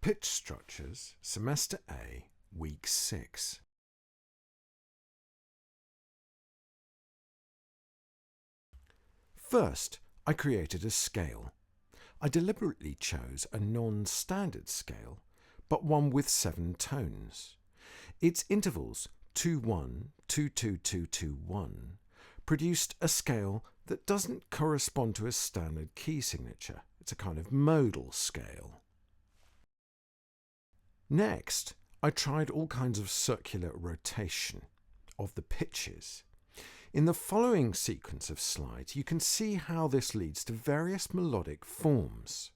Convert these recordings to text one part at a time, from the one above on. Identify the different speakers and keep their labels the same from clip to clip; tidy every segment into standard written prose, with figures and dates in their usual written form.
Speaker 1: Pitch Structures, Semester A, Week 6. First, I created a scale. I deliberately chose a non-standard scale, but one with 7 tones. Its intervals 2-1, 2-2-2-2-1 produced a scale that doesn't correspond to a standard key signature. It's a kind of modal scale. Next, I tried all kinds of circular rotation of the pitches. In the following sequence of slides, you can see how this leads to various melodic forms.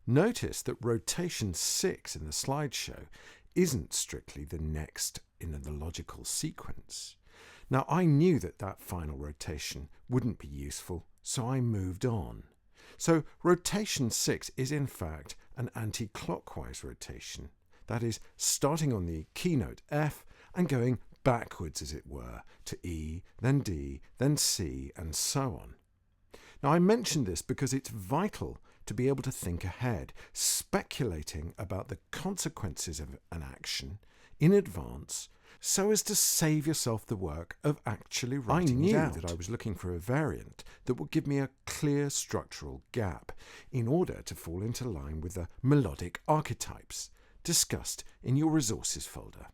Speaker 1: Notice that rotation 6 in the slideshow isn't strictly the next in the logical sequence. Now, I knew that that final rotation wouldn't be useful, so I moved on. So rotation 6 is in fact an anti-clockwise rotation. That is, starting on the keynote F and going backwards, as it were, to E, then D, then C, and so on. Now, I mention this because it's vital to be able to think ahead, speculating about the consequences of an action in advance so as to save yourself the work of actually writing it out. I knew that I was looking for a variant that would give me a clear structural gap in order to fall into line with the melodic archetypes discussed in your resources folder.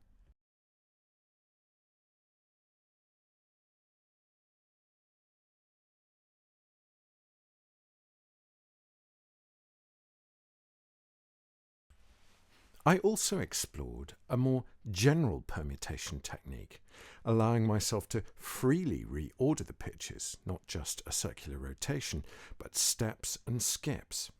Speaker 1: I also explored a more general permutation technique, allowing myself to freely reorder the pitches, not just a circular rotation, but steps and skips.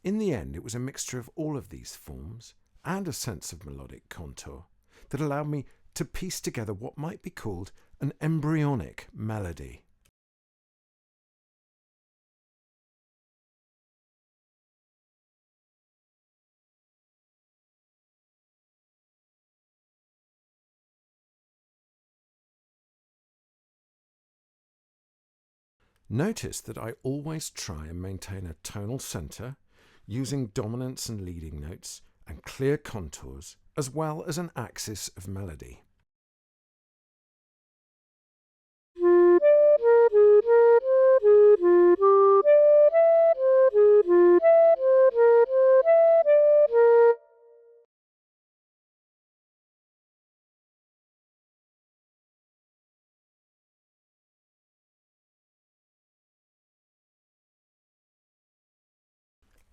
Speaker 1: In the end, it was a mixture of all of these forms and a sense of melodic contour that allowed me to piece together what might be called an embryonic melody. Notice that I always try and maintain a tonal centre, using dominants and leading notes and clear contours, as well as an axis of melody.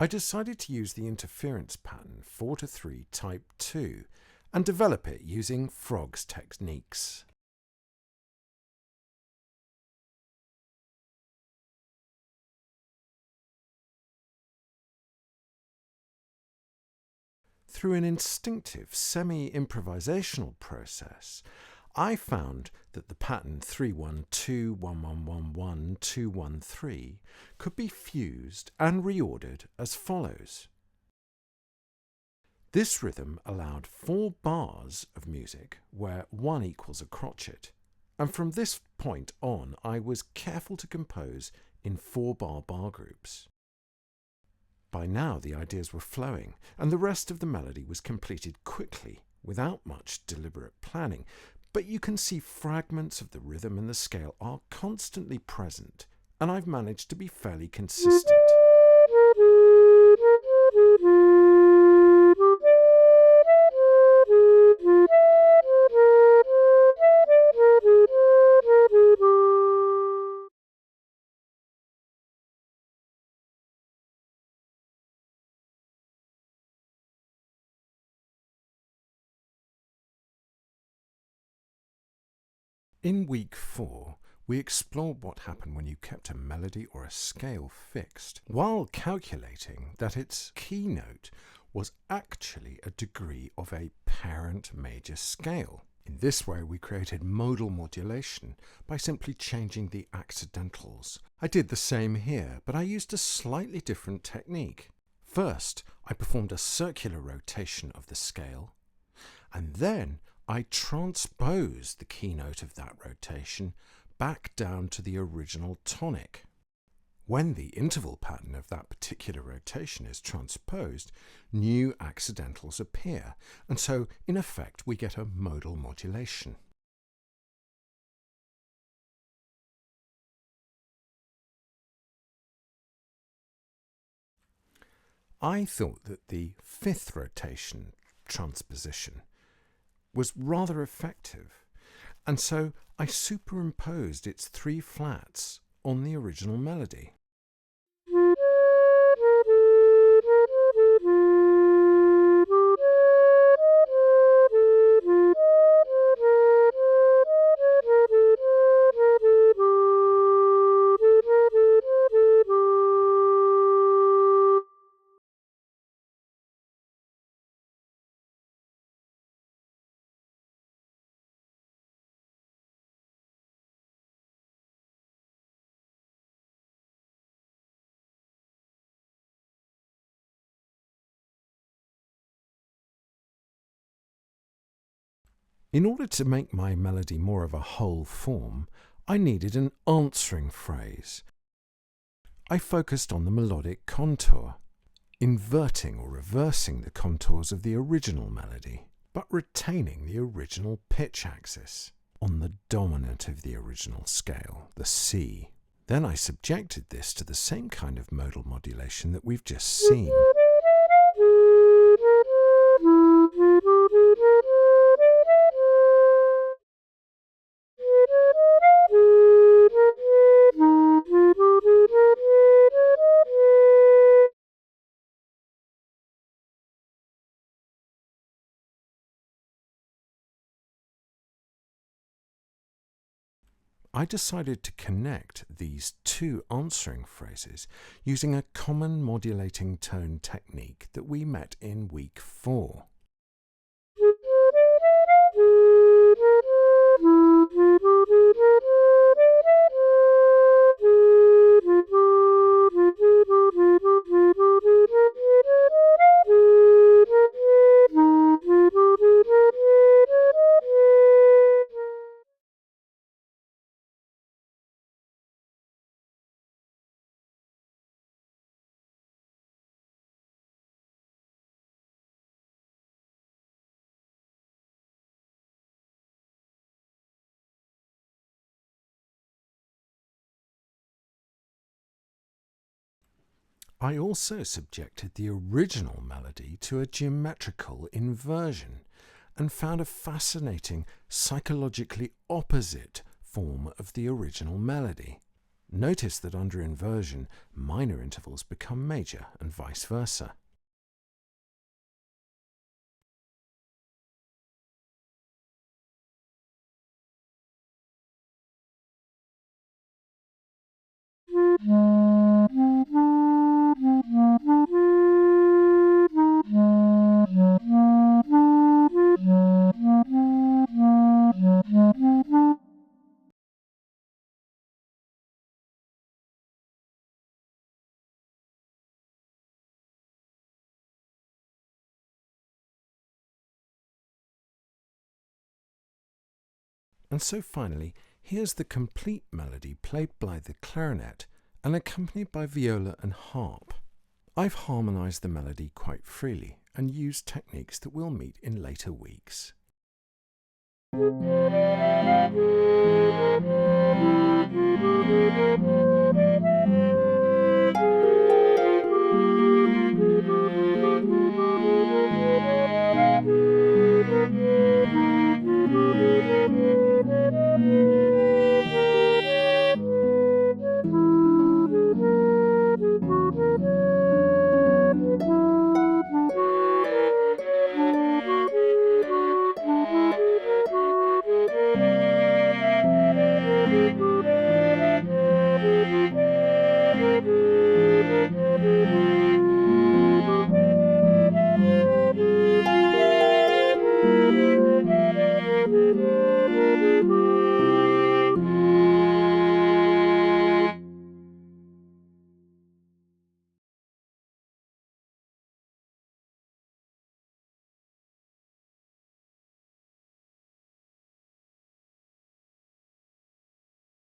Speaker 1: I decided to use the interference pattern 4-3 type 2 and develop it using Frog's techniques. Through an instinctive semi-improvisational process, I found that the pattern 3-1-2-1-1-1-1-2-1-3 could be fused and reordered as follows. This rhythm allowed 4 bars of music where 1 equals a crotchet, and from this point on I was careful to compose in 4-bar bar groups. By now the ideas were flowing, and the rest of the melody was completed quickly, without much deliberate planning, but you can see fragments of the rhythm and the scale are constantly present, and I've managed to be fairly consistent. In week 4, we explored what happened when you kept a melody or a scale fixed, while calculating that its keynote was actually a degree of a parent major scale. In this way, we created modal modulation by simply changing the accidentals. I did the same here, but I used a slightly different technique. First, I performed a circular rotation of the scale, and then I transposed the keynote of that rotation back down to the original tonic. When the interval pattern of that particular rotation is transposed, new accidentals appear, and so in effect we get a modal modulation. I thought that the 5th rotation transposition was rather effective, and so I superimposed its 3 flats on the original melody. In order to make my melody more of a whole form, I needed an answering phrase. I focused on the melodic contour, inverting or reversing the contours of the original melody, but retaining the original pitch axis on the dominant of the original scale, the C. Then I subjected this to the same kind of modal modulation that we've just seen. I decided to connect these 2 answering phrases using a common modulating tone technique that we met in week 4. I also subjected the original melody to a geometrical inversion and found a fascinating psychologically opposite form of the original melody. Notice that under inversion, minor intervals become major and vice versa. And so finally, here's the complete melody played by the clarinet and accompanied by viola and harp. I've harmonised the melody quite freely and used techniques that we'll meet in later weeks.
Speaker 2: you.